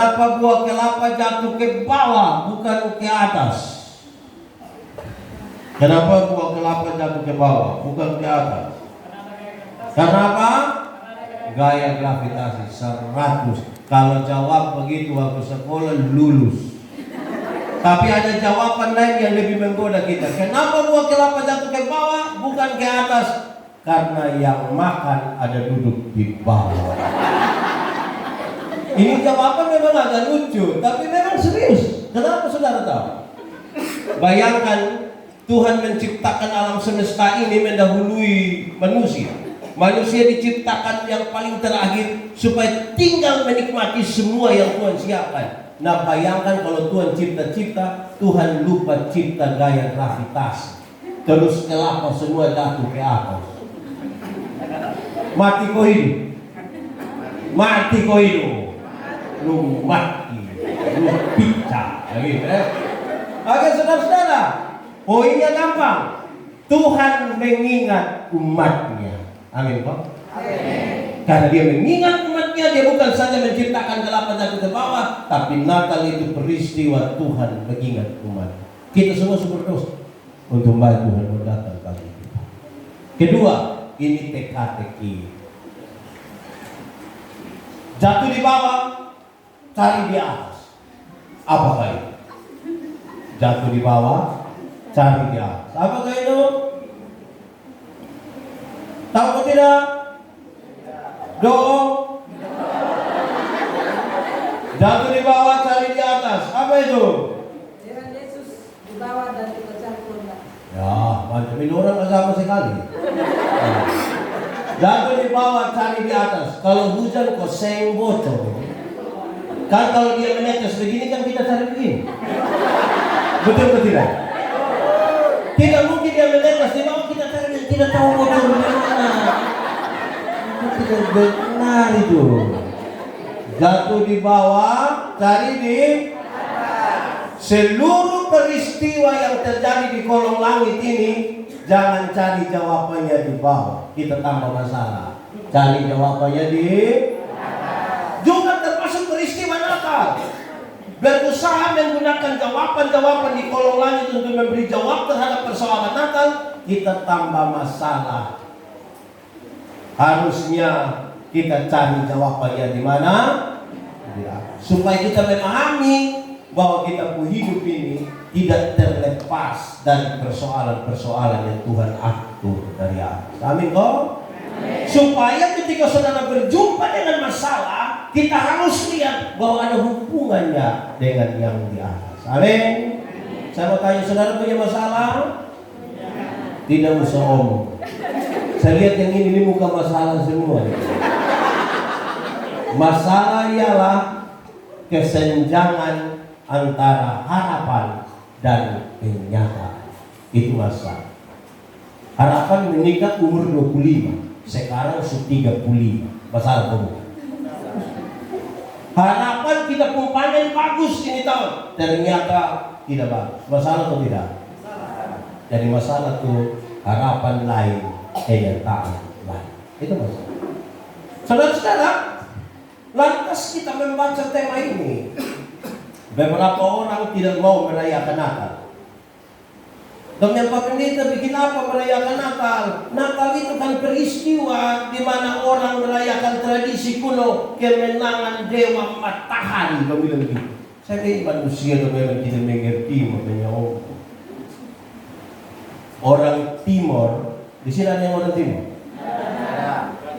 Kenapa buah kelapa jatuh ke bawah bukan ke atas? Kenapa buah kelapa jatuh ke bawah bukan ke atas? Karena apa? Gaya gravitasi 100. Kalau jawab begitu waktu sekolah lulus. Tapi ada jawaban lain yang lebih menggoda kita. Kenapa buah kelapa jatuh ke bawah bukan ke atas? Karena yang makan ada duduk di bawah. Ini jawaban memang agak lucu, tapi memang serius. Kenapa saudara tahu? Bayangkan Tuhan menciptakan alam semesta ini mendahului manusia. Manusia diciptakan yang paling terakhir supaya tinggal menikmati semua yang Tuhan siapkan. Nah, bayangkan kalau Tuhan cipta-cipta, Tuhan lupa cipta gaya gravitasi. Terus kelapa semua jatuh ke atas. Mati kau hidup. Mati kau hidup. Lu mati, lu pecah, gitu ya. Oke, saudara-saudara, poinnya gampang. Tuhan mengingat umatnya. Amin, Pak. Amin. Karena dia mengingat umatnya, dia bukan saja menciptakan kelapa jatuh ke bawah, tapi Natal itu peristiwa Tuhan mengingat umat. Kita semua super dosa untuk membayar Tuhan datang kali kita. Kedua, ini teka-teki. Jatuh di bawah, cari di atas. Apakah itu? Jatuh di bawah, cari di atas. Apakah itu? Tahu atau tidak? Doa. Jatuh di bawah, cari di atas. Apa itu? Dengan Yesus di bawah dan kita cari Tuhan. Ya, macam ini orang agama sekali. Jatuh di bawah, cari di atas. Kalau hujan kok seng bocor. Kan kalau dia menetes begini kan kita cari begini. Betul atau tidak? Tidak mungkin dia menetes di bawah kita cari yang tidak tahu bocor di mana. Itu tidak benar itu. Jatuh di bawah, cari di atas. Seluruh peristiwa yang terjadi di kolong langit ini, jangan cari jawabannya di bawah. Kita tambah masalah. Cari jawabannya di atas. Juga termasuk peristiwa Natal. Berusaha menggunakan jawaban-jawaban di kolong langit untuk memberi jawab terhadap persoalan Natal, kita tambah masalah. Harusnya kita cari jawabannya di mana? Supaya kita memahami bahwa kita hidup ini tidak terlepas dari persoalan-persoalan yang Tuhan atur dari atas. Amin kok? Supaya ketika saudara berjumpa dengan masalah, kita harus lihat bahwa ada hubungannya dengan yang di atas. Amin. Saya mau tanya, saudara punya masalah? Tidak usah omong. Saya lihat yang ini muka masalah semua. Masalah ialah kesenjangan antara harapan dan kenyataan. Itu masalah. Harapan menikah umur 25. Sekarang 35. Masalah bukan? Harapan kita pun panen bagus ini tahun, ternyata tidak bagus. Masalah atau tidak? Jadi masalah itu harapan lain, kenyataan lain. Itu masalah. Saudara-saudara, lantas kita membaca tema ini. Beberapa orang tidak mau merayakan Natal. Dan Pak Pendeta bikin apa merayakan Natal? Natal itu kan peristiwa di mana orang merayakan tradisi kuno kemenangan dewa matahari. Kau bilang gitu. Saya ini manusia memang tidak mengerti makanya orang Timur. Di sini ada yang orang Timur?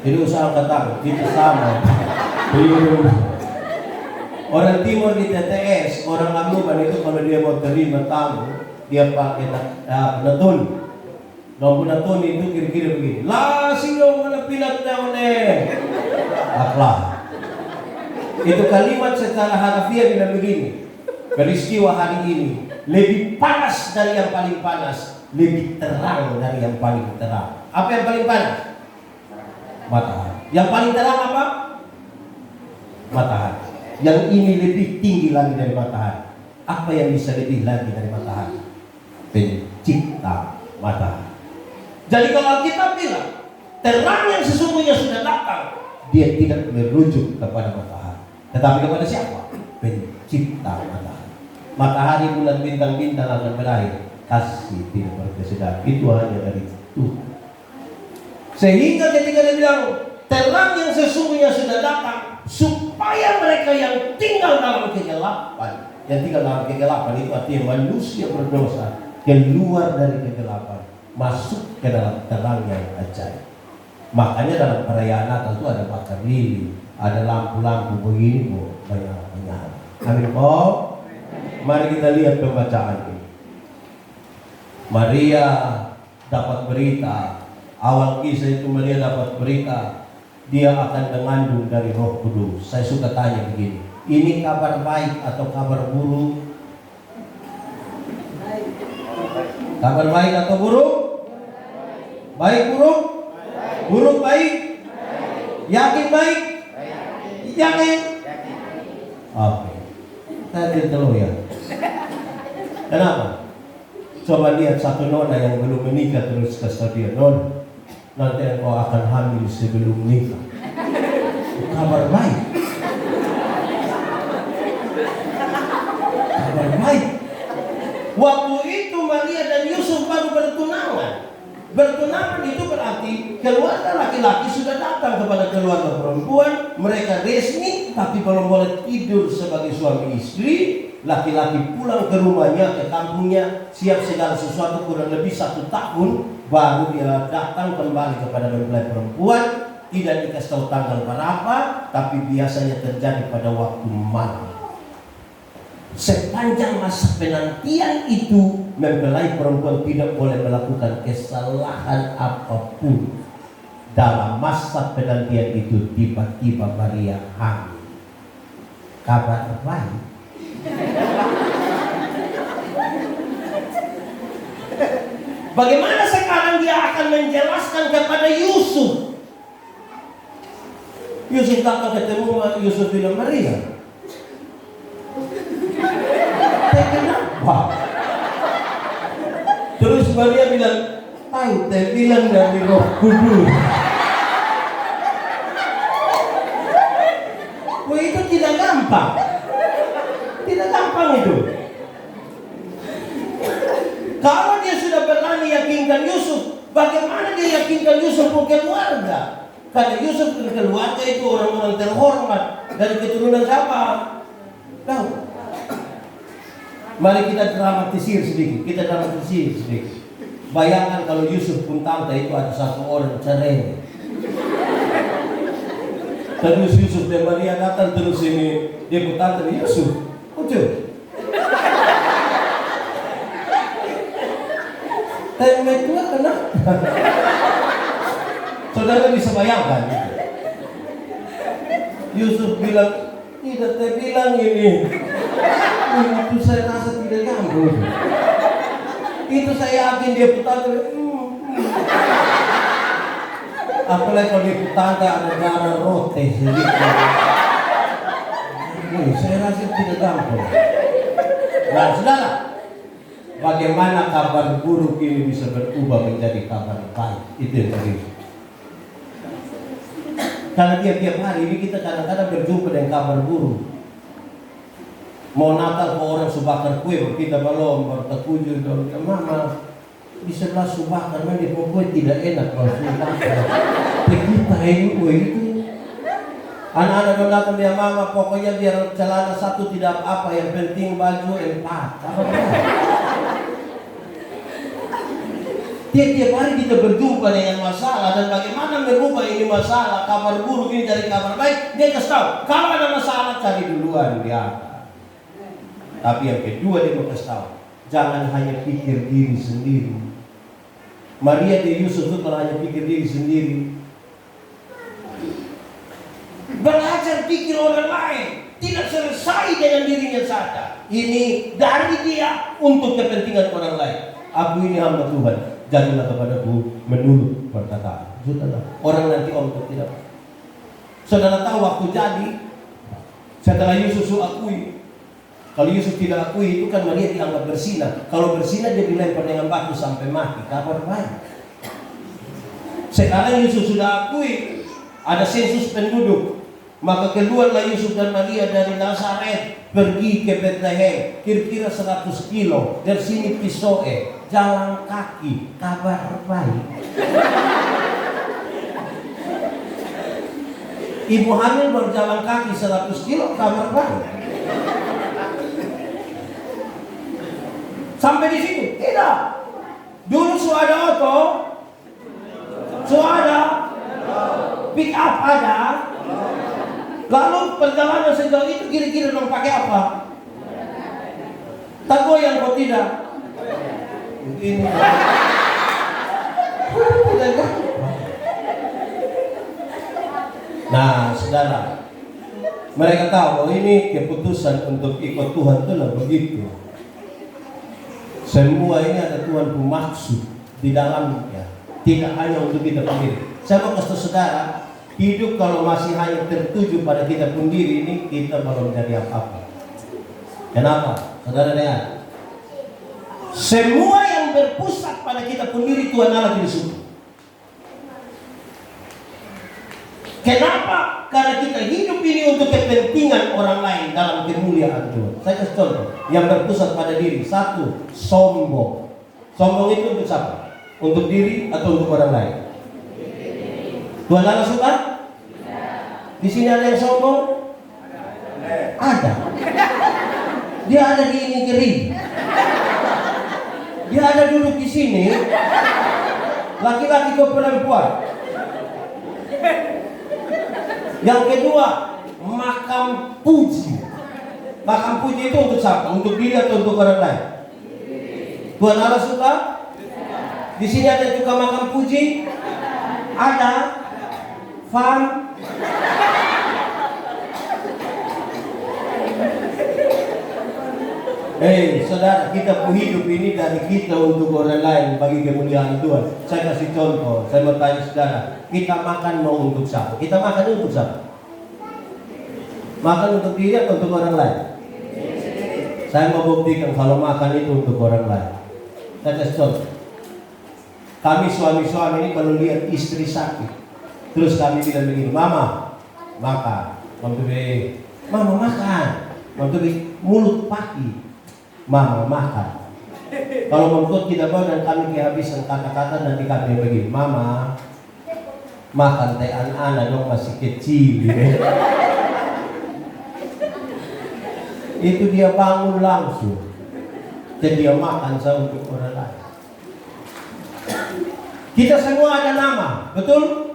Jadi usah angkat tangan, kita sama. Orang Timur di TTS, orang Amuban itu kalau dia mau terima tamu, dia pakai natun. Nomor natun itu kira-kira begini. La sino mana pinat naone. Aklah. Itu kalimat secara harfiah bilang begini. Peristiwa hari ini lebih panas dari yang paling panas, lebih terang dari yang paling terang. Apa yang paling panas? Matahari. Yang paling terang apa? Matahari. Yang ini lebih tinggi lagi dari matahari. Apa yang bisa lebih lagi dari matahari? Pencipta matahari. Jadi kalau kita bilang terang yang sesungguhnya sudah datang, dia tidak merujuk kepada matahari, tetapi kepada siapa? pencipta matahari. Matahari, bulan, bintang-bintang akan berakhir, kasih tidak berkesudahan. Itu hanya dari Tuhan. Sehingga ketika dia bilang terang yang sesungguhnya sudah datang, supaya mereka yang tinggal dalam kegelapan, itu artinya manusia berdosa keluar dari kegelapan, masuk ke dalam terang yang ajaib. Makanya dalam perayaan Natal itu ada bakar lilin, ada lampu-lampu begini, banyak. Amin. Mari kita lihat pembacaan ini. Maria dapat berita, awal kisah itu Maria dapat berita dia akan mengandung dari Roh Kudus. Saya suka tanya begini, ini kabar baik atau kabar buruk? Kabar baik atau buruk? Baik buruk? Buruk baik? Yakin baik? Yakin? Oke. Saya tidak tahu ya. Kenapa? Coba lihat satu nona yang belum menikah terus kasih dia, nona, nanti engkau akan hamil sebelum nikah. Kabar baik. Kabar baik. Waktu itu Maria dan Yusuf baru bertunangan. Bertunangan itu berarti keluarga laki-laki sudah datang kepada keluarga perempuan. Mereka resmi, tapi belum boleh tidur sebagai suami istri. Laki-laki pulang ke rumahnya, ke kampungnya, siap segala sesuatu kurang lebih 1 tahun, baru dia datang kembali kepada mempelai perempuan. Tidak dikasih tahu tanggal berapa, tapi biasanya terjadi pada waktu malam. Sepanjang masa penantian itu, mempelai perempuan tidak boleh melakukan kesalahan apapun. Dalam masa penantian itu, tiba-tiba Maria hamil. Kabar baik. Bagaimana sekarang dia akan menjelaskan kepada Yusuf? Yusuf datang ketemu, Yusuf bilang, Maria, kenapa? Terus Maria bilang, tahu, saya bilang dari Roh Kudus. Wah, itu tidak gampang. Tidak gampang itu. Kalau dia sudah berani yakinkan Yusuf, bagaimana dia yakinkan Yusuf ke keluarga? Karena Yusuf ke keluarga itu orang-orang terhormat dari keturunan siapa? Tahu? Mari kita dramatisir sedikit. Bayangkan kalau Yusuf pun tante itu ada satu orang cerai. Terus Yusuf dan Maria datang terus ini, dia pun tante Yusuf. Betul. Tanya tua kenapa? Saudara bisa bayangkan gitu. Yusuf bilang, tidak, saya bilang ini. Itu saya rasa tidak nyambung. Itu saya yakin dia petanda. Apalagi kalau dia petanda ada darah roti sedikit. Saya rasa tidak gampang. Nah, saudara, bagaimana kabar buruk ini bisa berubah menjadi kabar baik? Itu yang tadi. Karena tiap hari ini kita kadang-kadang berjumpa dengan kabar buruk. Mau Natal ke orang subakar kue, kita belum bertekujur dan mama di sebelah subakar, memang di kue tidak enak kalau subakar. Kita ini kue itu. Anak-anak datang dia mama, pokoknya biar celana 1 tidak apa, yang penting baju 4. Tiap hari kita berjumpa dengan masalah, dan bagaimana merubah ini masalah, kabar buruk ini dari kabar baik. Dia kasih tahu, kalau ada masalah cari duluan dia. Tapi yang kedua dia mau kasih tahu, jangan hanya pikir diri sendiri. Maria dan Yusuf itu kalau hanya pikir diri sendiri, belajar pikir orang lain, tidak selesai dengan dirinya saja. Ini dari dia untuk kepentingan orang lain. Aku ini hamba Tuhan, jadilah kepadaku menurut perkataan. Saudara, orang nanti tidak. Saudara tahu waktu jadi, setelah Yusuf akui. Kalau Yusuf tidak akui itu kan Maria dianggap berzina. Kalau berzina dia dilempar dengan batu sampai mati. Kabar baik. Sekarang Yusuf sudah akui, ada sensus penduduk. Maka keluarlah Yusuf dan Maria dari Nazaret, pergi ke Bethlehem, kira-kira 100 kilo dari sini Pisoe, jalan kaki, kabar baik. Ibu hamil berjalan kaki 100 kilo, kabar baik. Sampai di situ, tidak. Dulu sudah auto, sudah pick up ada. Lalu perjalanan sejauh itu kira-kira dong pakai apa? Tak goyang kok tidak? Ini. Nah, saudara, mereka tahu bahwa ini keputusan untuk ikut Tuhan itu lah begitu. Semua ini ada Tuhan bermaksud di dalamnya, tidak hanya untuk kita sendiri. Saya mau kasih saudara, hidup kalau masih hanya tertuju pada kita sendiri ini, kita belum jadi apa-apa. Kenapa? Saudara dengar. Semua yang berpusat pada kita sendiri Tuhan Allah tidak suka. Kenapa? Karena kita hidup ini untuk kepentingan orang lain dalam kemuliaan Tuhan. Saya kasih contoh. Yang berpusat pada diri. Satu, sombong. Sombong itu untuk siapa? Untuk diri atau untuk orang lain? Tuhan Allah suka? Di sini ada yang sombong? Ada. Dia ada di ini kering. Dia ada duduk di sini. Laki-laki ke perempuan. Yang kedua, makam puji. Makam puji itu untuk siapa? Untuk diri atau untuk orang lain? Tuhan Allah suka? Di sini ada juga makam puji? Ada. Faham? Saudara, kita hidup ini dari kita untuk orang lain bagi kemuliaan Tuhan. Saya kasih contoh, saya mau tanya saudara, kita makan mau untuk siapa? Kita makan untuk siapa? Makan untuk diri atau untuk orang lain? Saya mau buktikan kalau makan itu untuk orang lain. Saya kasih contoh. Kami suami-suami ini kalau lihat istri sakit, terus kami bilang begini, Mama, makan. Mama makan. Mulut pagi. Mama makan. Kalau membuat tidak mau dan kami kehabisan kata-kata, nanti kami begini, Mama makan teh anak-anak dong masih kecil gitu. Itu dia bangun langsung. Dan dia makan saya untuk orang lain. Kita semua ada nama, betul?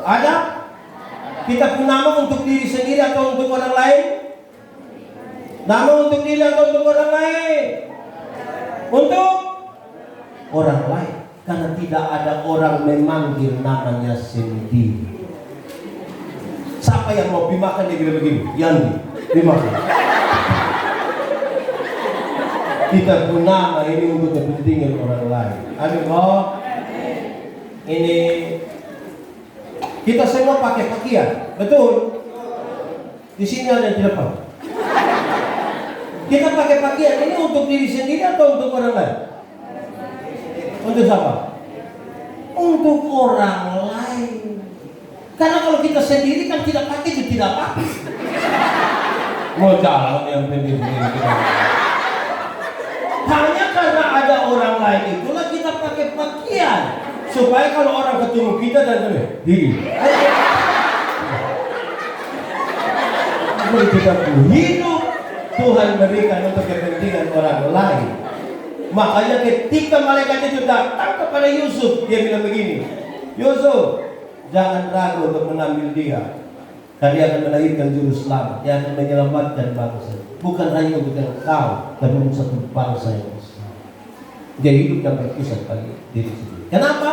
Ada? Kita punya nama untuk diri sendiri atau untuk orang lain? Nama untuk diri atau untuk orang lain? Untuk orang lain. Karena tidak ada orang memanggil namanya sendiri. Siapa yang mau dimakan dia bilang begini, Yandi, dimakan. Kita punya nama ini untuk kepentingan orang lain. Amin. Ini kita semua pakai pakaian, betul? Di sini ada yang tidak pakai. Kita pakai pakaian ini untuk diri sendiri atau untuk orang lain? Untuk siapa? Untuk orang lain. Karena kalau kita sendiri kan tidak pakai itu tidak pakai. Mau jalan yang sendiri. Hanya karena ada orang lain itulah kita pakai pakaian supaya kalau orang ketemu kita dan diri. Kalau kita hidup Tuhan berikan untuk kepentingan orang lain. Makanya ketika malaikat itu datang kepada Yusuf, dia bilang begini, Yusuf, jangan ragu untuk mengambil dia. Karena dia akan melahirkan juru selamat, dia akan menyelamatkan bangsa. Bukan hanya untuk engkau, tapi untuk satu bangsa yang besar. Dia hidup dan berkisah bagi diri sendiri. Kenapa?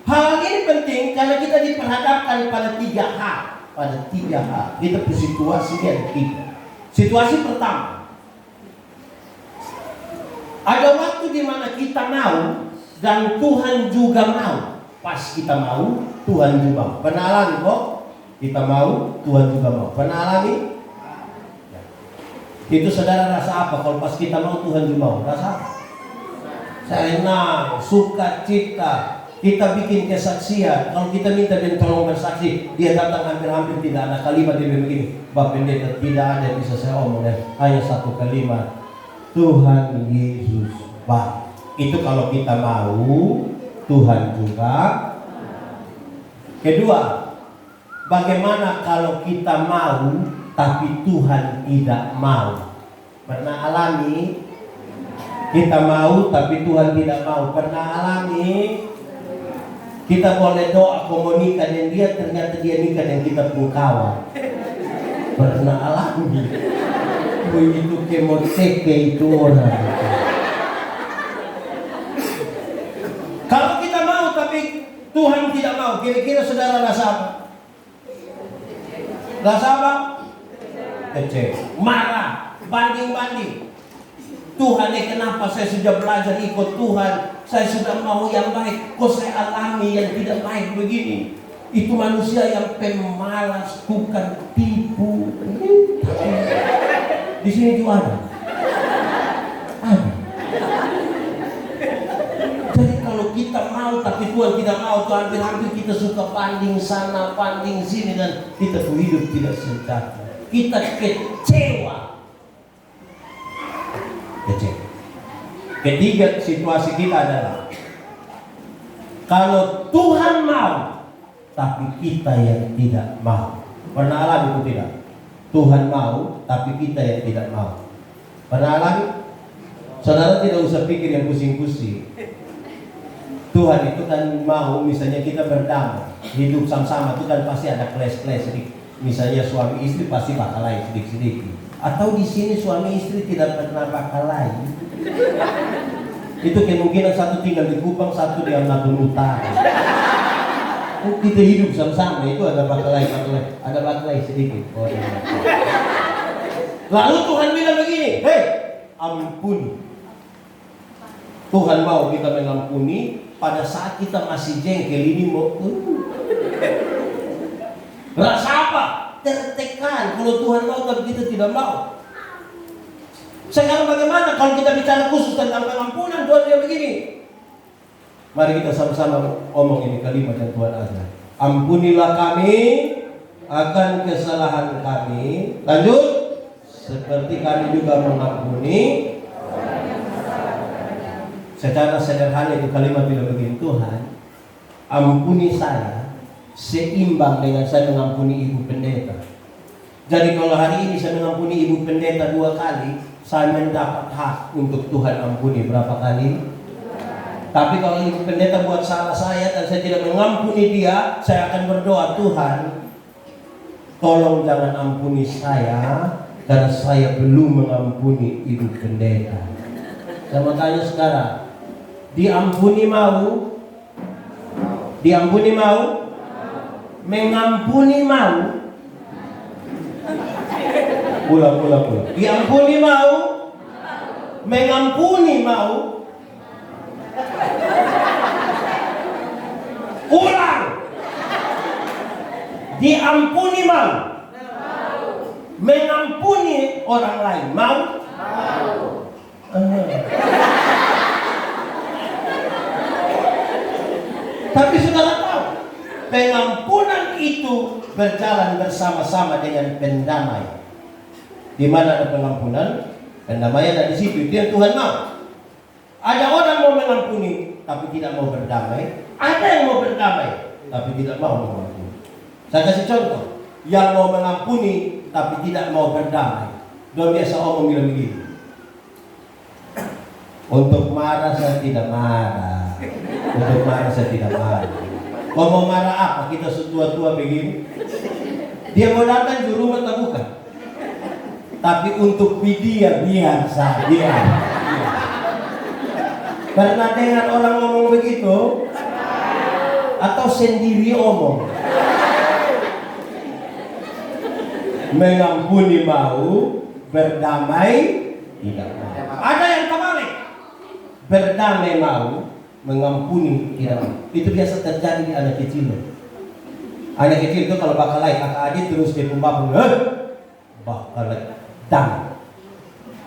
Hal ini penting karena kita diperhadapkan pada 3 hal. Pada 3 hal. Kita bersituasi yang 3. Situasi pertama, ada waktu di mana kita mau dan Tuhan juga mau. Pas kita mau, Tuhan juga mau. Pernah alami kok? Kita mau, Tuhan juga mau. Pernah alami? Ya. Itu saudara rasa apa? Kalau pas kita mau, Tuhan juga mau. Rasa apa? Senang, suka cita. kita bikin kesaksian. Kalau kita minta dia tolong bersaksi, dia datang hampir-hampir tidak ada kalimat dia begini, Pak Pendeta, tidak ada yang bisa saya omong, hanya satu kalimat, Tuhan Yesus baik. Itu kalau kita mau, Tuhan juga. Kedua, bagaimana kalau kita mau tapi Tuhan tidak mau? Pernah alami? Kita mau tapi Tuhan tidak mau. Pernah alami? Kita boleh doa komunikasi dengan dia, ternyata dia nikah dengan kita pun kawan. Pernah alami? Begitu kemoteke itu orang. Kalau kita mau tapi Tuhan tidak mau, kira-kira saudara rasa apa? Rasa apa? Kecewa, marah, banding-banding. Tuhan, kenapa saya sudah belajar ikut Tuhan, saya sudah mau yang baik, kok saya alami yang tidak baik begini? Itu manusia yang pemalas, tukang tipu. Di sini juga ada. Ada. Jadi kalau kita mau tapi Tuhan tidak mau, Tuhan hampir kita suka banding sana, banding sini, dan kita tuh hidup tidak sejahtera. Kita kecewa. Ketiga situasi kita adalah kalau Tuhan mau tapi kita yang tidak mau. Pernah alami itu tidak? Tuhan mau tapi kita yang tidak mau. Pernah alami? Saudara tidak usah pikir yang pusing-pusing. Tuhan itu kan mau, misalnya kita berdamai, hidup sama-sama, itu kan pasti ada clash-clash sedikit. Misalnya suami istri pasti bakal lain sedikit-sedikit. Atau di sini suami istri tidak pernah bakal lain. Itu kemungkinan satu tinggal di Kupang, satu di Alnatun Utara. Kita hidup sama-sama, itu ada bakal lain, ada bakal lain sedikit. Lalu Tuhan bilang begini, hei, ampuni. Tuhan mau kita mengampuni pada saat kita masih jengkel ini mau. Rasa apa? Tertekan. Kalau Tuhan mau tapi kita tidak mau. Sekarang bagaimana kalau kita bicara khusus tentang pengampunan? Tuhan dia begini. Mari kita sama-sama omong ini kalimat yang Tuhan ajar. Ampunilah kami akan kesalahan kami. Lanjut. Seperti kami juga mengampuni. Secara sederhana itu kalimat tidak begini, Tuhan ampuni saya seimbang dengan saya mengampuni ibu pendeta. Jadi kalau hari ini saya mengampuni ibu pendeta 2 kali, saya mendapat hak untuk Tuhan ampuni berapa kali? Tapi kalau ibu pendeta buat salah saya dan saya tidak mengampuni dia, saya akan berdoa, Tuhan tolong jangan ampuni saya karena saya belum mengampuni ibu pendeta. Saya mau tanya sekarang, diampuni mau? Diampuni mau? Mengampuni mau? Ulang. Diampuni mau? Mengampuni mau? Ulang. Diampuni mau? Mengampuni orang lain mau? Tapi saudara tahu, pengampunan itu berjalan bersama-sama dengan pendamai. Di mana ada pengampunan, pendamaian ada di situ. Itu yang Tuhan mau. Ada orang mau mengampuni tapi tidak mau berdamai. Ada yang mau berdamai tapi tidak mau mengampuni. Saya kasih contoh, yang mau mengampuni tapi tidak mau berdamai. Dia biasa omong bilang begini, untuk marah saya tidak marah. Untuk marah saya tidak marah. Kau mau marah apa? Kita setua-tua begini. Dia mau datang di rumah tak bukan. Tapi untuk dia biar saja. Pernah dengar orang ngomong begitu? Atau sendiri omong? Mengampuni mau, berdamai tidak mau. Ada yang terbalik. Berdamai mau, mengampuni tidak mau. Itu biasa terjadi di anak kecil. Anak kecil itu kalau bakal lain kakak adik terus dia pembapun, bakal dam.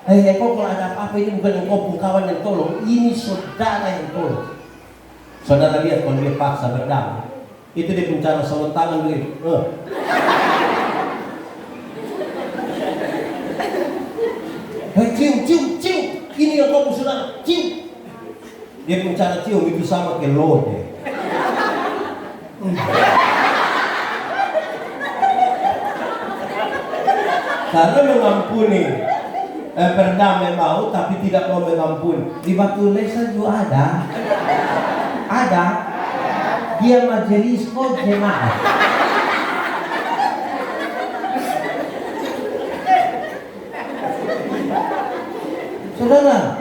Kok kalau ada apa-apa ini bukan engkau pun kawan yang tolong, ini saudara yang tolong. Saudara lihat kalau dia paksa berdamai, itu dia pun cara salon tangan begitu. Cium, cium, cium. Ini yang kau saudara, cium. Dia pun cara cium itu sama kayak lode. Karena mengampuni, berdamai mau tapi tidak mau mengampuni. Di Batu Lesan juga ada. Dia majelis kok jemaah. Saudara,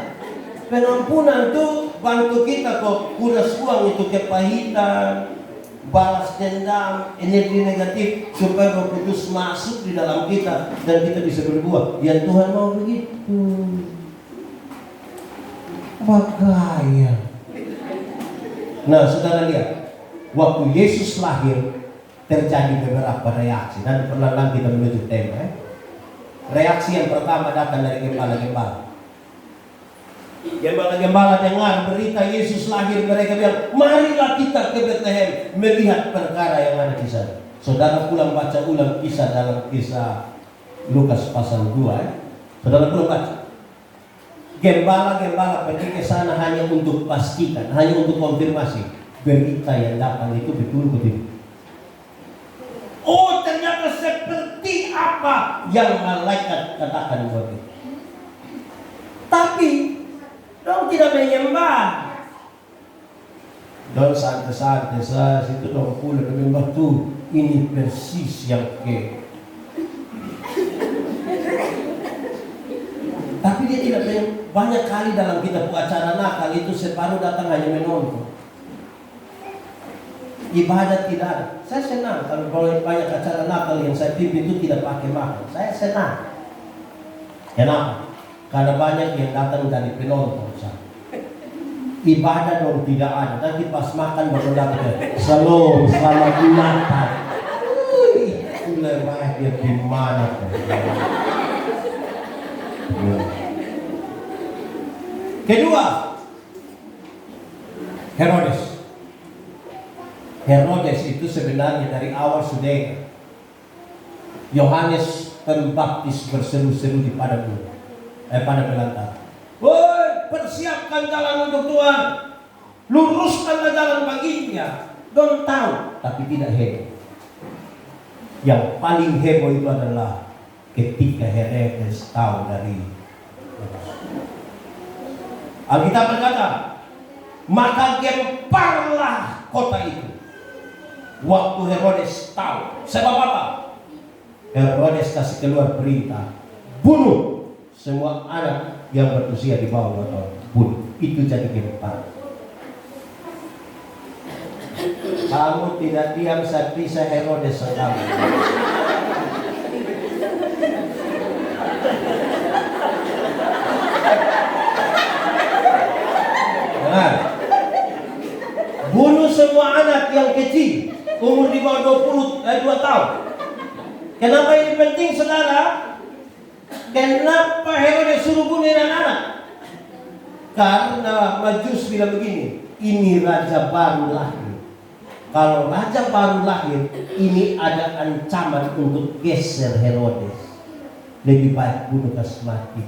pengampunan itu bantu kita kok kuras uang itu kepahitan, balas dendam, energi negatif supaya Roh Kudus masuk di dalam kita dan kita bisa berbuat. Yang Tuhan mau begitu. Bagaya. Nah, saudara lihat, waktu Yesus lahir terjadi beberapa reaksi. Dan perlahan kita menuju tema. Reaksi yang pertama datang dari gembala-gembala. Gembala-gembala dengar berita Yesus lahir, mereka bilang, marilah kita ke Bethlehem melihat perkara yang ada di sana. Saudara pulang baca ulang kisah dalam kisah Lukas pasal 2. Saudara pulang baca. Gembala-gembala pergi ke sana hanya untuk pastikan, hanya untuk konfirmasi berita yang datang itu betul-betul. Oh, ternyata seperti apa yang malaikat katakan buat itu. Tapi dong tidak menyembah. Dong santai-santai saya situ dong pulang menyembah tuh. Ini persis yang ke. Tapi dia tidak banyak kali dalam kita acara nakal itu separuh datang hanya menonton. Ibadat tidak ada. Saya senang kalau banyak acara nakal yang saya pimpin itu tidak pakai makan. Saya senang. Kenapa? Karena banyak yang datang dari penonton. Ibadah dong tidak ada. Nanti pas makan baru dapat. Shalom, selamat makan. Lemah dia gimana? Kedua, Herodes. Herodes itu sebenarnya dari awal sudah Yohanes Pembaptis berseru-seru di padang gunung, pada belantara. Woi, persiapkan jalan untuk Tuhan, luruskanlah jalan baginya. Don't tahu, tapi tidak heboh. Yang paling heboh itu adalah ketika Herodes tahu dari Alkitab berkata, maka gemparlah kota itu. Waktu Herodes tahu, sebab apa? Herodes kasih keluar perintah, bunuh semua anak yang berusia di bawah 2 tahun. Bunuh. Itu jadi gempar. Kamu tidak diam saat bisa Herodes sekali. Nah, bunuh semua anak yang kecil umur di bawah 2 tahun. Kenapa ini penting, saudara? Kenapa Herodes suruh bunuh anak-anak? Karena Majus bilang begini, ini raja baru lahir. Kalau raja baru lahir, ini ada ancaman untuk geser Herodes. Lebih baik bunuh kas mati.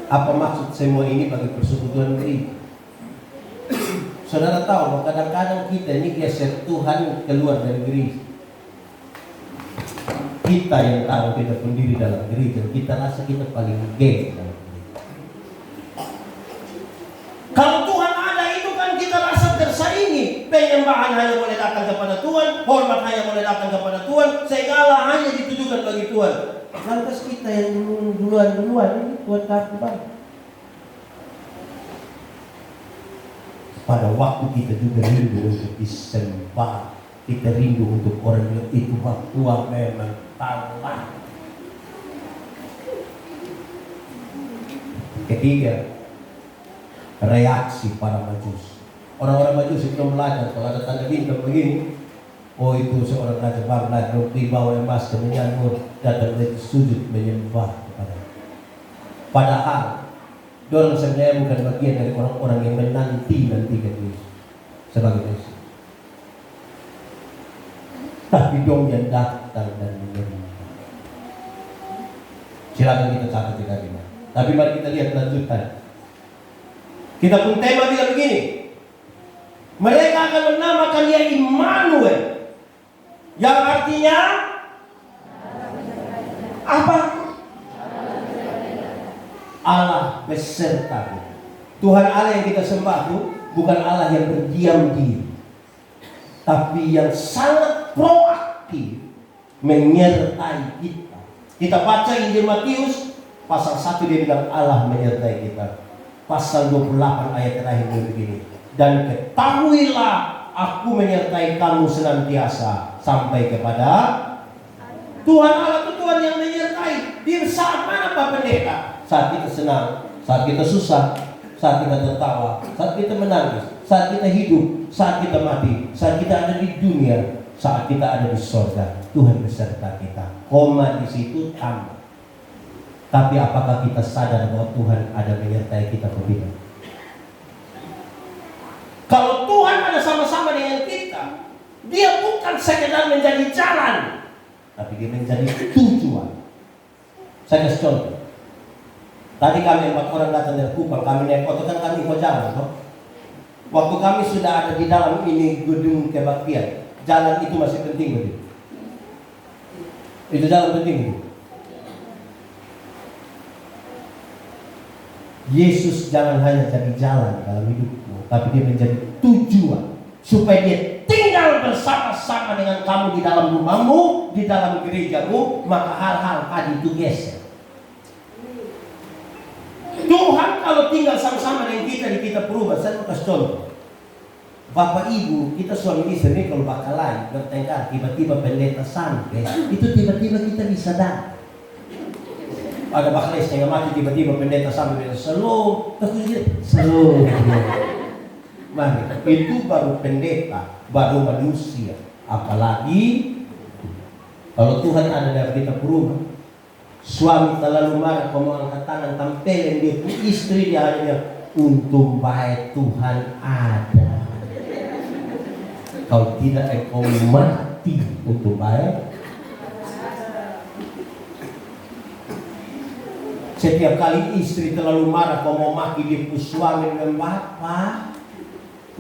Apa maksud semua ini bagi persekutuan gereja? Saudara tahu, kadang-kadang kita ini geser Tuhan keluar dari gereja. Kita yang tahu kita pendiri dalam gereja, kita rasa kita paling geng dalam gereja. Kalau Tuhan ada itu kan kita rasa tersaingi. Penyembahan hanya boleh datang kepada Tuhan, hormat hanya boleh datang kepada Tuhan, segala hanya ditujukan bagi Tuhan. Lantas kita yang duluan ini Tuhan kapan? Pada waktu kita juga rindu untuk disembah, kita rindu untuk orang yang itu waktu memang talah. Ketiga, reaksi para Majus. Orang-orang Majus itu belajar kalau ada tanda bintang begini, oh itu seorang raja baru lahir, roti bawa emas dan menyambut, datang dari sujud menyembah kepada. Padahal Dorang sebenarnya bukan bagian dari orang-orang yang menantikan Yesus sebagai Yesus. Tapi dong yang datang dan menerima. Silakan kita catat di kalimat. Tapi mari kita lihat lanjutan. Kita pun tema dia begini. Mereka akan menamakan dia Immanuel, yang artinya apa? Allah beserta kita. Tuhan Allah yang kita sembah itu bukan Allah yang berdiam diri, tapi yang sangat proaktif menyertai kita. Kita baca Injil Matius pasal 1, dia bilang Allah menyertai kita. Pasal 28 ayat terakhir dia begini. Dan ketahuilah aku menyertai kamu senantiasa sampai kepada Tuhan Allah itu Tuhan yang menyertai. Di saat mana Pak Pendeta? Saat kita senang, saat kita susah, saat kita tertawa, saat kita menangis, saat kita hidup, saat kita mati, saat kita ada di dunia, saat kita ada di surga, Tuhan beserta kita. Koma di situ tambah. Tapi apakah kita sadar bahwa Tuhan ada menyertai kita atau tidak? Kalau Tuhan ada sama-sama dengan kita, dia bukan sekedar menjadi jalan, tapi dia menjadi tujuan. Saya kasih contoh. Tadi kami 4 orang datang dari Kupang, kami naik motor, kan kami mau jalan toh. Waktu kami sudah ada di dalam ini gedung kebaktian, jalan itu masih penting betul. Itu jalan penting betul. Yesus jangan hanya jadi jalan dalam hidupmu, tapi dia menjadi tujuan supaya dia tinggal bersama-sama dengan kamu di dalam rumahmu, di dalam gerejamu, maka hal-hal tadi itu geser. Tuhan kalau tinggal sama-sama dengan kita berubah. Saya mau kasih contoh. Bapak Ibu, kita suami istri ini kalau bakalan bertengkar, tiba-tiba pendeta sampai, itu tiba-tiba kita bisa datang. Ada bakal setengah mati, tiba-tiba pendeta sampai slow, mari, itu baru pendeta, baru manusia. Apalagi kalau Tuhan ada dalam kita berubah. Suami terlalu marah, kau angkat tangan, tampilin dia ke istri, dia hanya untung baik Tuhan ada. Kalau tidak engkau mati untuk baik. Setiap kali istri terlalu marah, kau mau maki dia ke suami dan bapak,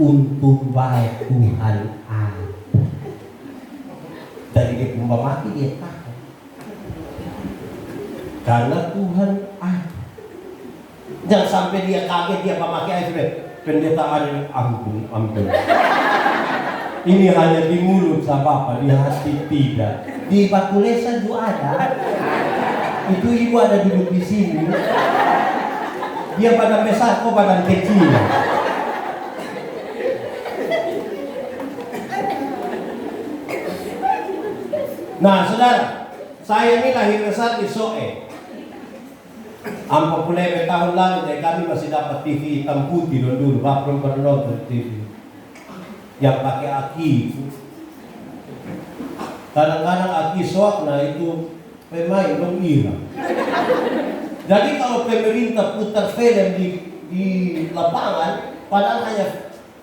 untung baik Tuhan ada. Dari dia pun maki dia takut. Karena Tuhan ada. Jangan sampai dia kaget, dia pemakai air pendeta ada, ampun. Ini hanya di mulut sama Bapak, di hati tidak. Di Bakulesa juga ada. Itu ibu ada duduk di sini. Dia badan besar, kok badan kecil. Nah, saudara, saya ini lahir besar di Soe. 40 tahun lalu, jadi kami masih dapat TV hitam putih dulu. Bapak belum pernah nonton TV yang pakai aki. Kadang-kadang aki soak, nah itu pemain belum hilang. Jadi kalau pemerintah putar film di lapangan, padahal hanya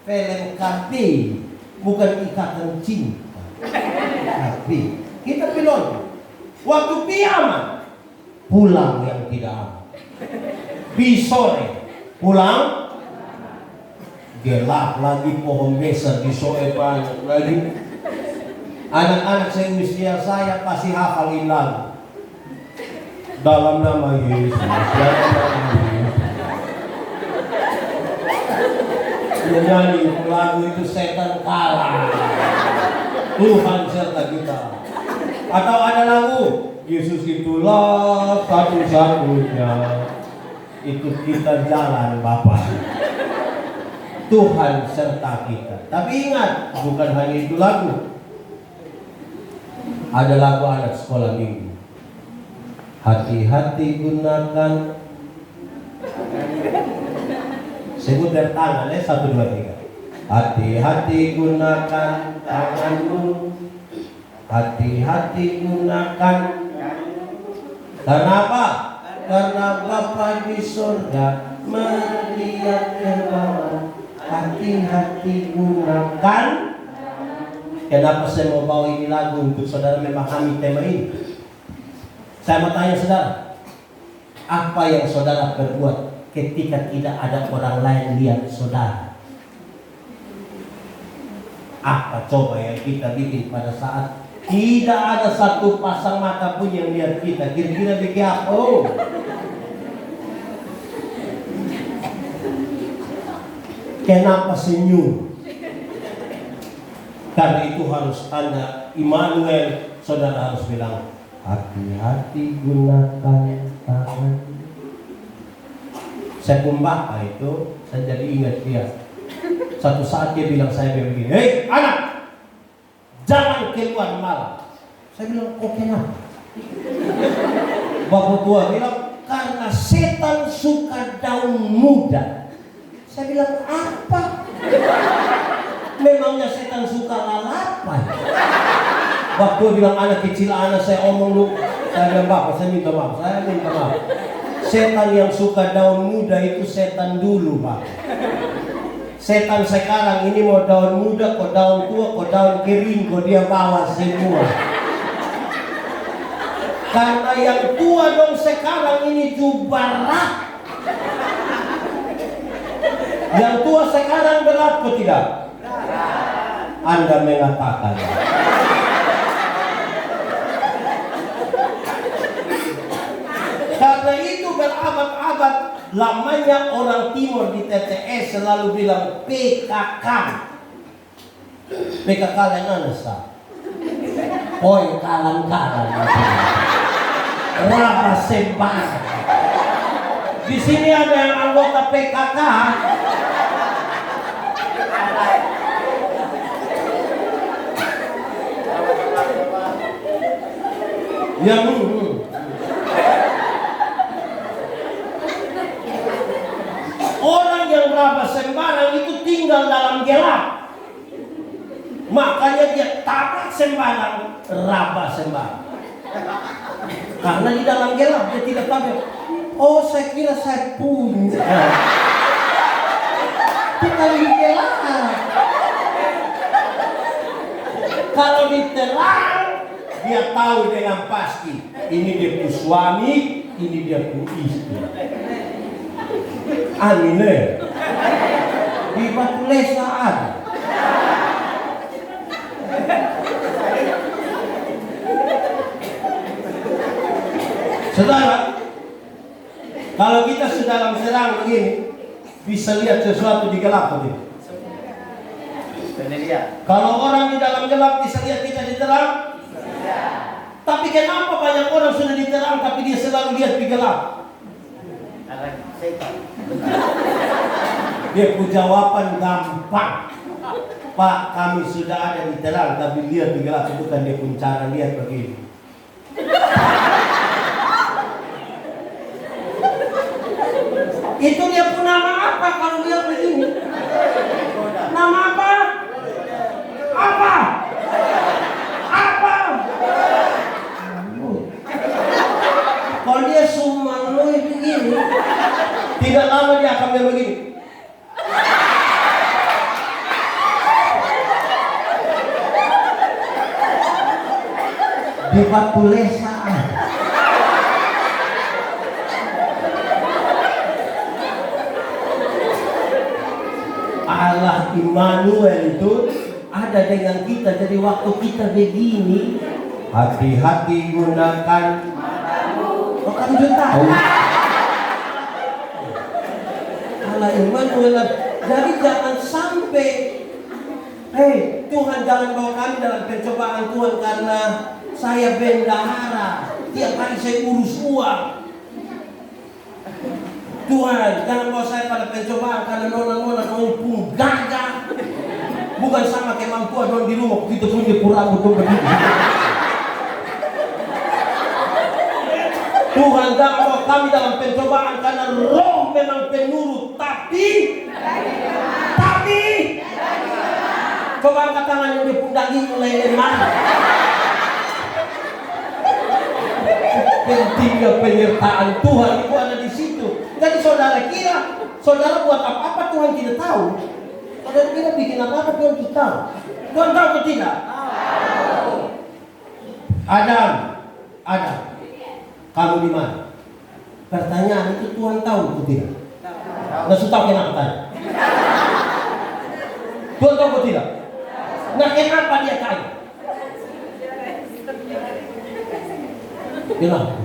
film kartun, bukan ikatan cinta. Tapi kita pilot. Waktu piaman, pulang yang tidak aman. Sore, pulang gelap lagi, pohon besar di Soe banyak lagi. Anak-anak saya usia saya pasti hafalin lagu. Dalam nama Yesus, dalam nama Yesus. Dia nyanyi lagu itu, setan kalah, Tuhan serta kita. Atau ada lagu, Yesus itulah satu-satunya. Itu kita jalan Bapa. Tuhan serta kita. Tapi ingat, bukan hanya itu lagu. Ada lagu anak sekolah minggu. Hati-hati gunakan. Sebut dari tangan ya, 1, 2, 3. Hati-hati gunakan tanganmu. Hati-hati gunakan. Karena apa? Karena Bapa di surga melihat ke bawah, hati-hati gunakan. Kenapa saya mau bawa ini lagu untuk saudara memahami tema ini? Saya mau tanya saudara, apa yang saudara perbuat ketika tidak ada orang lain lihat saudara? Apa coba yang kita bikin pada saat tidak ada satu pasang mata pun yang lihat kita? Kira-kira bikin apa? Oh. Kenapa senyum? Karena itu harus ada Immanuel. Saudara harus bilang, hati-hati gunakan tangan. Saya pun bapak itu, saya jadi ingat dia. Satu saat dia bilang saya begini, hei anak, jangan keluar malam. Saya bilang, kok kenapa? Bapak tua bilang, karena setan suka daun muda. Saya bilang, apa? Memangnya setan suka lalapan? Waktu bilang anak kecil, anak saya omong lu. Saya bilang, bapak saya minta maaf. Setan yang suka daun muda itu setan dulu, Pak. Setan sekarang ini mau daun muda, kok daun tua, kok daun kering, kok dia bawa semua. Karena yang tua dong sekarang ini jubarak. Yang tua sekarang berat kok tidak? Anda mengatakan. Karena itu berabad-abad lamanya orang timur di TTS selalu bilang PKK. PKK lain anasa. Poin kalan-kalan. Raba sembar. Di sini ada yang anggota PKK. Ya, orang yang raba sembarang itu tinggal dalam gelap. Makanya dia tabrak sembarang, raba sembarang. Karena di dalam gelap dia tidak tahu. Oh, saya kira saya punya. Kita di gelap. Kalau diterang, dia tahu dengan pasti. Ini dia pu suami, ini dia pu istri. Amin. Di Batu Lesa ada. Saudara, kalau kita sedang serang begini, bisa lihat sesuatu di gelap begini. Kalau orang di dalam gelap bisa lihat kita di terang. Tapi kenapa banyak orang sudah diterang tapi dia selalu lihat di gelap? Dia punya jawaban gampang. Pak, kami sudah ada di terang tapi lihat di gelap. Itu kan dia punya cara lihat begini. Itu dia pun nama apa kalau lihat begini? Nama apa? Apa? Kalau dia sumanui begini, tidak lama dia akan begini. Di Batu Lesa. Allah Immanuel itu ada dengan kita. Jadi waktu kita begini, hati-hati gunakan. Oh, kamu sudah tahu. Allah Immanuel. Jadi jangan sampai, Tuhan jangan bawa kami dalam pencobaan Tuhan karena saya bendahara. Tiap hari saya urus uang. Tuhan jangan bawa saya pada pencobaan karena nona-nona mau gagah. Bukan sama kemampuan orang di rumah kita punya kurang untuk begitu. Tuhan jangan bawa kami dalam pencobaan karena roh memang penurut, tapi coba angkat tangan yang di daging mulai lemah. Pentingnya penyertaan Tuhan itu ada di situ. Jadi saudara kira, saudara buat apa-apa Tuhan tidak tahu. Saudara kira bikin apa-apa Tuhan tidak tahu. Tuhan tahu atau tidak? Adam, kamu di mana? Pertanyaan itu Tuhan tahu atau tidak? Nggak suka kenapa tanya? Tuhan tahu atau tidak? Nah kenapa dia tanya? Kenapa?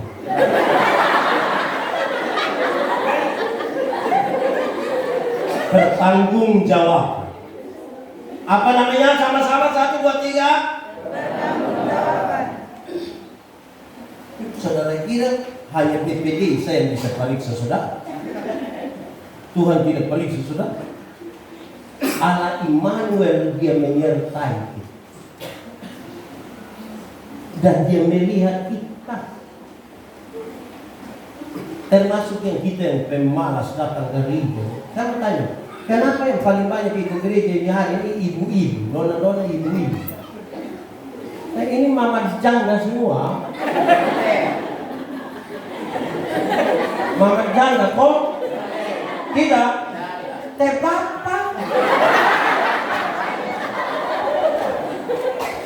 Bertanggung jawab. Apa namanya? Sama-sama 1, 2, 3. Saudara kira hanya PPD saya yang bisa periksa saudara? Tuhan tidak periksa saudara. Allah Immanuel, dia menyertai kita. Dan dia melihat kita. Termasuk yang kita yang pemalas datang ke gereja. Kamu tanya, kenapa yang paling banyak ikut gereja ini hari ini ibu-ibu, nona-nona ibu-ibu? Nah ini mama janda semua. Mama janda kok? Tidak. Teh bapak.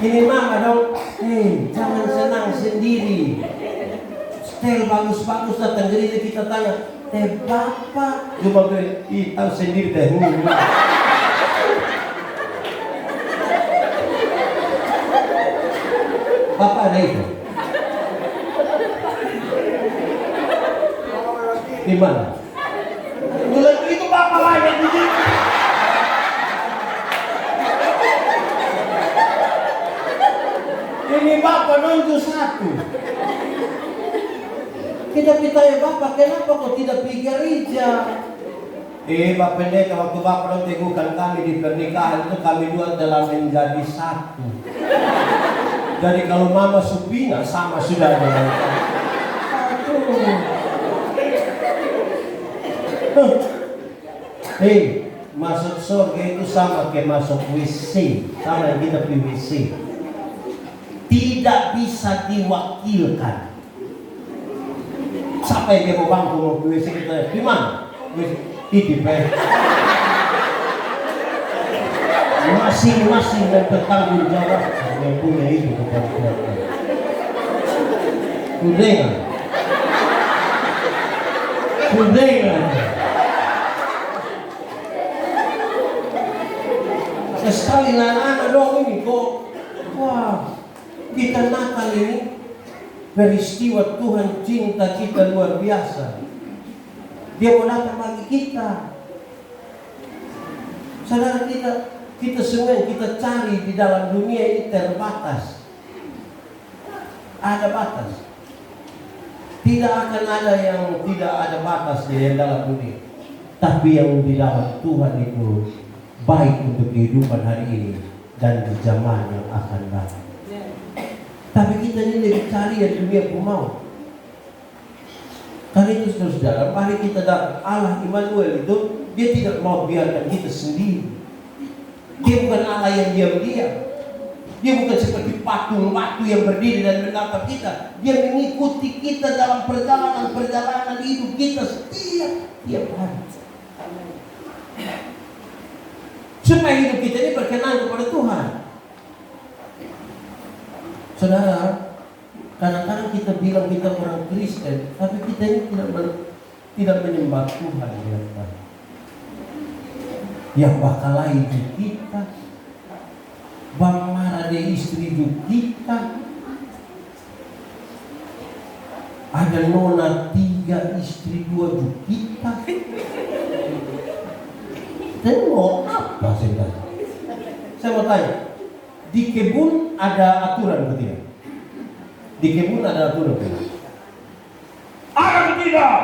Ini mama dong. Jangan senang sendiri. Setel bagus-bagus datang gereja kita tanya, teh bapak. Cuma gue tahu sendiri teh. Bapak ada itu. Di mana? Dulu itu bapak banyak di sini. Ini bapak nunjuk 1. Kita ya bapak, kenapa kok tidak pergi gereja? Pak pendeta, waktu bapak dong teguhkan kami di pernikahan itu kami dua telah menjadi 1. Jadi kalau mama Supina sama sudah dengan masuk surga itu sama kayak masuk WC, sama yang kita pergi WC. Tidak bisa diwakilkan. Siapa yang dia mau bangku mau ke WC kita? Di mana? Di masing-masing dan bertanggung jawab yang punya itu bukan keluarga. Kudengar. Sekali anak-anak dong ini kok. Wah, kita Natal ini peristiwa Tuhan cinta kita luar biasa. Dia mau datang bagi kita. Saudara kita semua yang kita cari di dalam dunia ini terbatas. Ada batas. Tidak akan ada yang tidak ada batas di dalam dunia. Tapi yang di dalam Tuhan itu baik untuk kehidupan hari ini dan di zaman yang akan datang. Tapi kita ini lebih cari yang dunia pun mau. Karena itu saudara, mari kita datang. Allah Immanuel itu dia tidak mau biarkan kita sendiri. Dia bukan Allah yang diam-diam. Dia bukan seperti patung batu yang berdiri dan menatap kita. Dia mengikuti kita dalam perjalanan hidup kita setiap hari. Supaya hidup kita ini berkenan kepada Tuhan. Saudara, kadang-kadang kita bilang kita orang Kristen, tapi kita ini tidak menyembah Tuhan dengan baik. Yang bakal hidup kita, Bang Marade istri hidup kita, ada nona 3 istri 2 hidup kita. Dan mau apa sebenarnya? Saya mau tanya, di kebun ada aturan atau tidak? Di kebun ada aturan atau tidak? Ada atau tidak?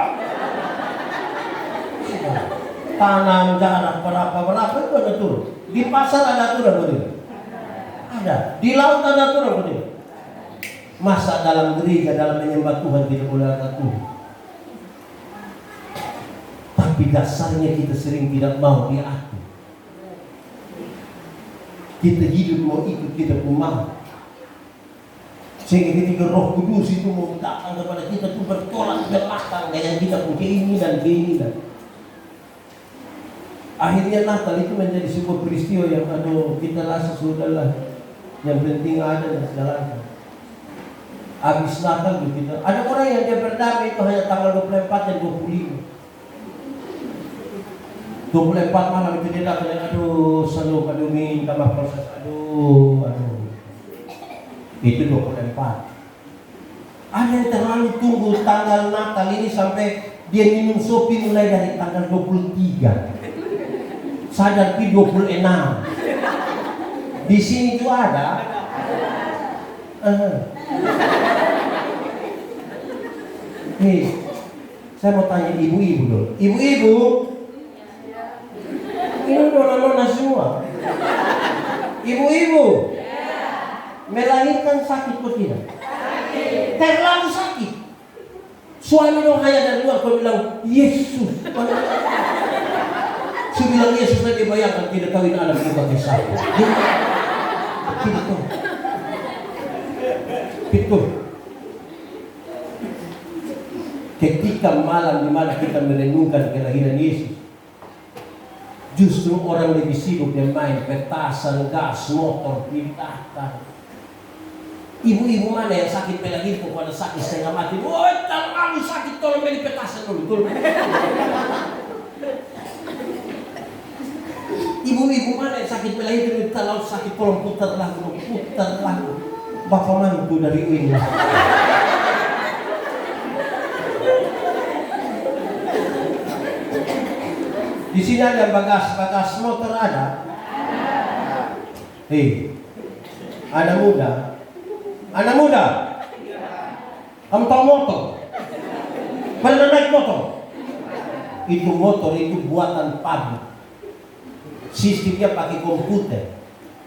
Tanam jarak berapa itu ada aturan. Di pasar ada aturan atau tidak? Ada. Di laut ada aturan atau tidak? Masa dalam gereja, dalam menyembah Tuhan tidak boleh ada aturan? Tapi dasarnya kita sering tidak mau diatur. Kita hidup mau ikut kita pun mau. Sehingga ketika Roh Kudus itu mau datang kepada kita itu bertolak belakang dengan kita punya keinginan. Akhirnya Natal itu menjadi sebuah peristiwa yang kita rasa sudahlah, yang penting ada dan segalanya. Habis Natal begitu. Ada orang yang dia berdamai itu hanya tanggal 24 dan 25. 24 malam itu dia datang, selalu minta maaf proses, itu 24. Ada yang terlalu tunggu tanggal Natal ini sampai dia minum sopi mulai dari tanggal 23. Sadar di 26. Di sini juga ada. Saya mau tanya ibu-ibu dulu. Ibu-ibu, ini nona-nona semua. Ibu-ibu, melahirkan sakit atau tidak? Terlalu sakit. Suami dong hanya dari luar kau bilang Yesus. Saya bilang Yesus tadi bayangkan tidak kawin anak pakai sakit. Betul. Ketika malam di mana kita merenungkan kelahiran Yesus, justru orang lebih sibuk yang main petasan, gas, motor, pintakan. Ibu-ibu mana yang sakit pelagir pada sakit setengah mati? Woi, terlalu sakit, tolong beli petasan dulu. Ibu-ibu mana yang sakit pelagir terlalu sakit, tolong putar lagu. Bapak mantu dari ini. Di sini ada bagas motor ada. Anak muda. Kamu tahu motor? Pernah naik motor? Itu motor itu buatan pabrik. Sistemnya pakai komputer.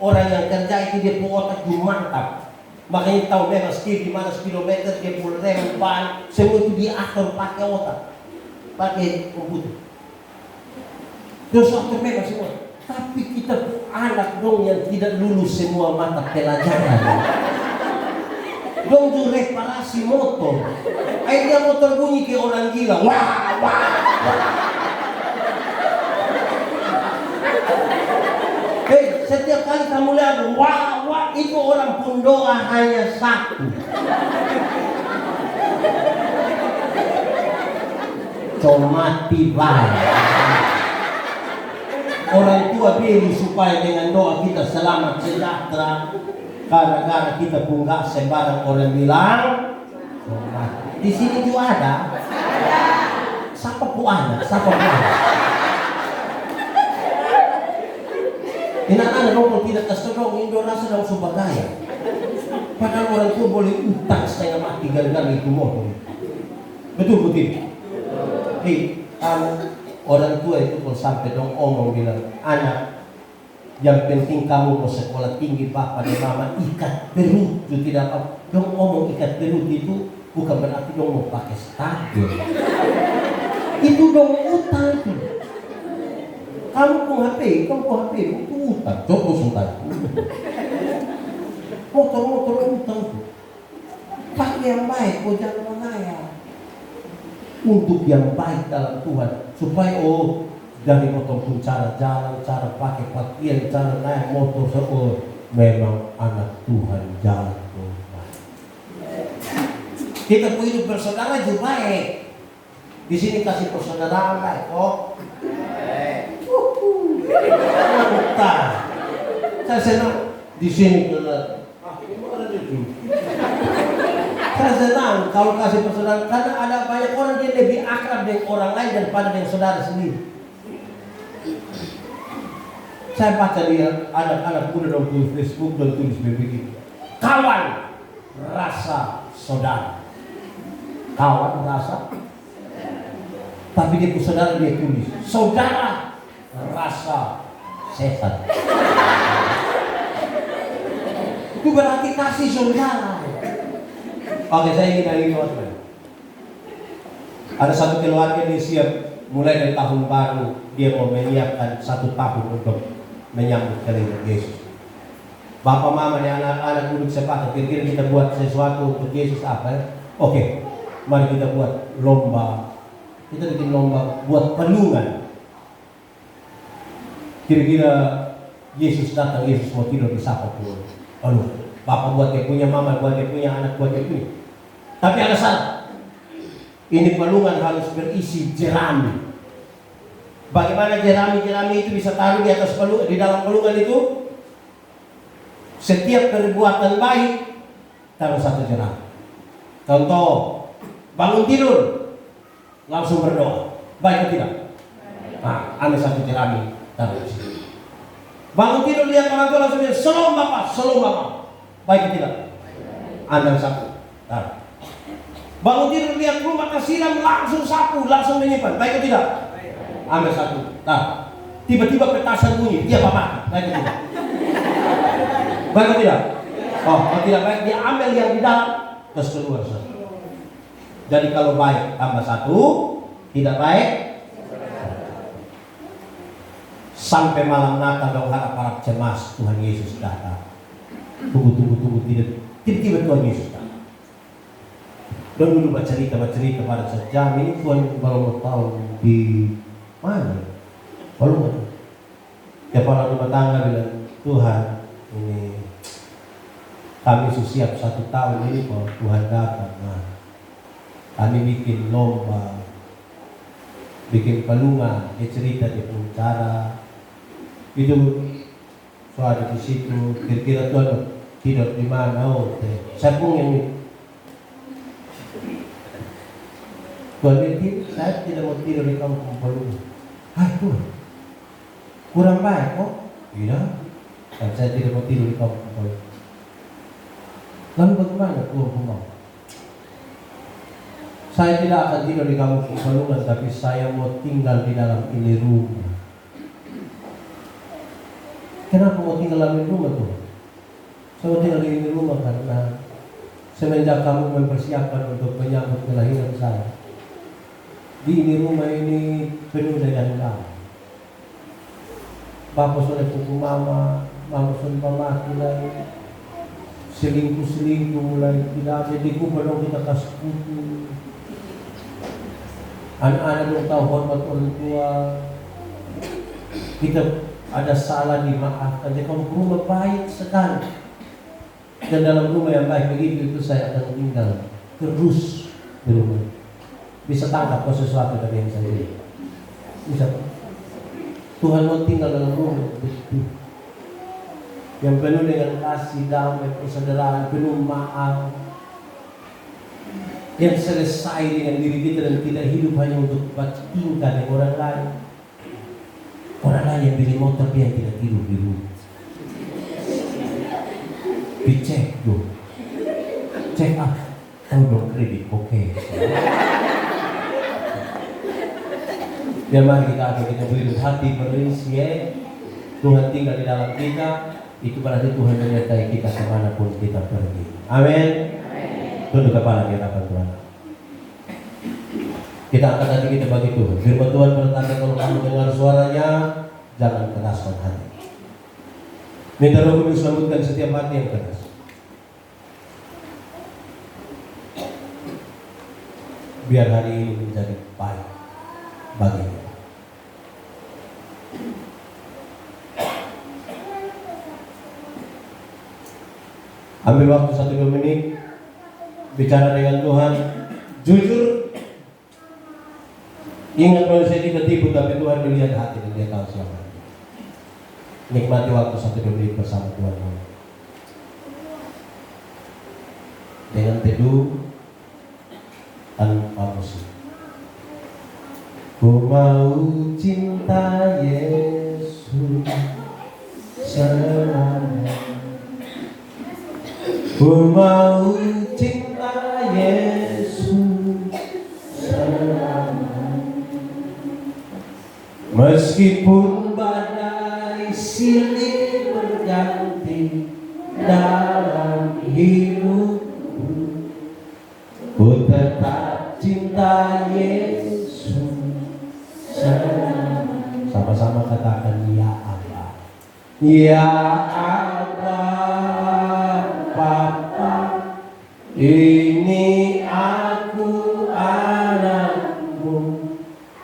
Orang yang kerja itu dia punya otak mantap. Makanya tahu memang speed di mana kilometer dia punya rem, ban, semua itu diatur pakai otak, pakai komputer. Terus waktu memang semua. Tapi kita anak dong yang tidak lulus semua mata pelajaran. Dong tuh reparasi motor. Akhirnya motor bunyi kayak orang gila. Wah. Setiap kali kamu lihat wah, itu orang pun doa hanya satu. Mati baik. Orang tua pilih supaya dengan doa kita selamat sejahtera. Gara-gara kita pun gak sembarang orang bilang. Di sini juga ada. Siapa pun ada. Anak-anak dong tidak kesedong Indonesia sedang subagaya. Padahal orang tua boleh utang setengah mati gara-gara itu motor. Betul. Orang tua itu pun sampai dong omong bilang, anak, yang penting kamu mau sekolah tinggi bapak dan mama ikat perut itu tidak apa. Dong omong ikat perut itu bukan berarti dong mau pakai stadion. Itu dong utang itu. Kamu pun HP itu utang. Coba utang. Motor utang. Pakai yang baik, kau jangan mengaya. Untuk yang baik dalam Tuhan, supaya dari motor pun cara jalan, cara pakai pakaian, cara naik motor, memang anak Tuhan jalan baik. Kita pun hidup bersaudara juga baik. Di sini kasih persaudaraan baik, Saya senang di sini Saya senang kalau kasih persaudaraan karena ada banyak orang yang lebih akrab dengan orang lain daripada dengan saudara sendiri. Saya baca dia anak-anak muda dong tulis Facebook dan tulis begitu. Kawan rasa saudara. Kawan rasa. Tapi dia saudara dia tulis saudara rasa setan. Itu berarti kasih saudara. Oke, saya ingin dari keluarga. Ada satu keluarga yang siap mulai dari tahun baru dia mau menyiapkan 1 tahun untuk menyambut kelahiran Yesus. Bapak mama dan anak-anak duduk sepakat, kira-kira kita buat sesuatu untuk Yesus apa ya? Oke, mari kita buat lomba. Kita bikin lomba buat pelungan. Kira-kira Yesus datang, Yesus mau tidur di siapa pun. Aduh, Bapak buat dia punya, mama buat dia punya, anak buat dia punya. Tapi ada syarat. Ini pelungan harus berisi jerami. Bagaimana jerami-jerami itu bisa taruh di atas pelungan, di dalam pelungan itu? Setiap perbuatan baik taruh satu jerami. Contoh, bangun tidur langsung berdoa. Baik atau tidak? Nah, ambil satu jerami taruh di situ. Bangun tidur lihat orang tua langsung bilang, "Shalom Bapak, shalom Bapak." Baik atau tidak? Ambil satu taruh. Bangun tidur lihat rumah kasihan langsung sapu, langsung menyimpan. Baik atau tidak? Ambil satu taruh. Tiba-tiba petasan bunyi, dia mati. Baik atau tidak? Baik atau tidak? Oh, kalau tidak baik dia ambil yang di dalam terus keluar satu. Jadi kalau baik tambah satu, tidak baik sampai malam Natal dong harap cemas Tuhan Yesus datang. Tunggu tidak tiba-tiba Tuhan Yesus datang. Dan dulu bercerita pada sejam ini Tuhan baru mau tahu di mana? Baru kepala rumah tangga bilang, Tuhan ini kami siap 1 tahun ini kalau Tuhan datang. Nah, kami bikin lomba, bikin pelungan, dia cerita dia punya cara. Itu soal di situ. Kira-kira Tuhan tidur di mana? Oh, saya pun yang Tuhan bilang, saya tidak mau tidur di kampung pelungan. Hai Tuhan, kurang baik kok? Iya, dan saya tidak mau tidur di kampung pelungan. Lalu bagaimana Tuhan mau? Saya tidak akan tidur di kampung pelungan, tapi saya mau tinggal di dalam ini rumah. Kenapa mau tinggal dalam ini rumah Tuhan? Saya mau tinggal di ini rumah karena semenjak kamu mempersiapkan untuk menyambut kelahiran saya, di ini rumah ini penuh dengan kamu. Bapak sudah pukul mama sudah mati lagi. Selingkuh mulai tidak ada di kubur dong kita kasih kutu. Anak-anak dong tahu hormat orang tua. Kita ada salah dimaafkan. Jadi kamu rumah baik sekali. Dan dalam rumah yang baik begitu itu saya akan tinggal terus di rumah. Bisa tangkap sesuatu dari yang saya lihat. Bisa. Tuhan mau tinggal dalam rumah begitu. Yang penuh dengan kasih, damai, persaudaraan, penuh maaf, yang selesai dengan diri kita dan tidak hidup hanya untuk tingkah dengan orang lain. Orang lain yang beli motor dia tidak tidur di rumah. Dicek dong, cek tahu dong kredit, oke. Ya mari kita beri hati berisi ya. Tuhan tinggal di dalam kita. Itu berarti Tuhan menyertai kita kemanapun kita pergi. Amin. Tunduk kepala di hadapan Tuhan. Kita angkat hati kita bagi Tuhan. Firman Tuhan berkata, kalau kamu dengar suaranya, jangan keraskan hati. Minta Roh Kudus lembutkan setiap hati yang keras. Biar hari ini menjadi baik bagi kita. Ambil waktu 1-2 menit, bicara dengan Tuhan, jujur. Ingat manusia tidak tipu, tapi Tuhan melihat hati dan Dia tahu siapa. Nikmati waktu 1-2 menit bersama Tuhan. Dengan teduh tanpa musik. Ku mau cinta Yesus selamanya. Ku mau cinta Yesus selamanya. Meskipun badai silih berganti dalam hidupku, ku tetap cinta Yesus selamanya. Sama-sama katakan ya Allah. Ya Allah. Ini aku anakmu,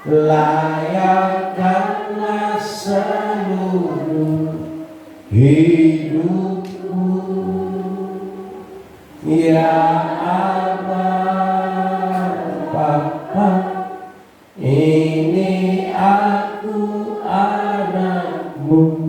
layakkanlah seluruh hidupku. Ya Abah, Bapa, ini aku anakmu,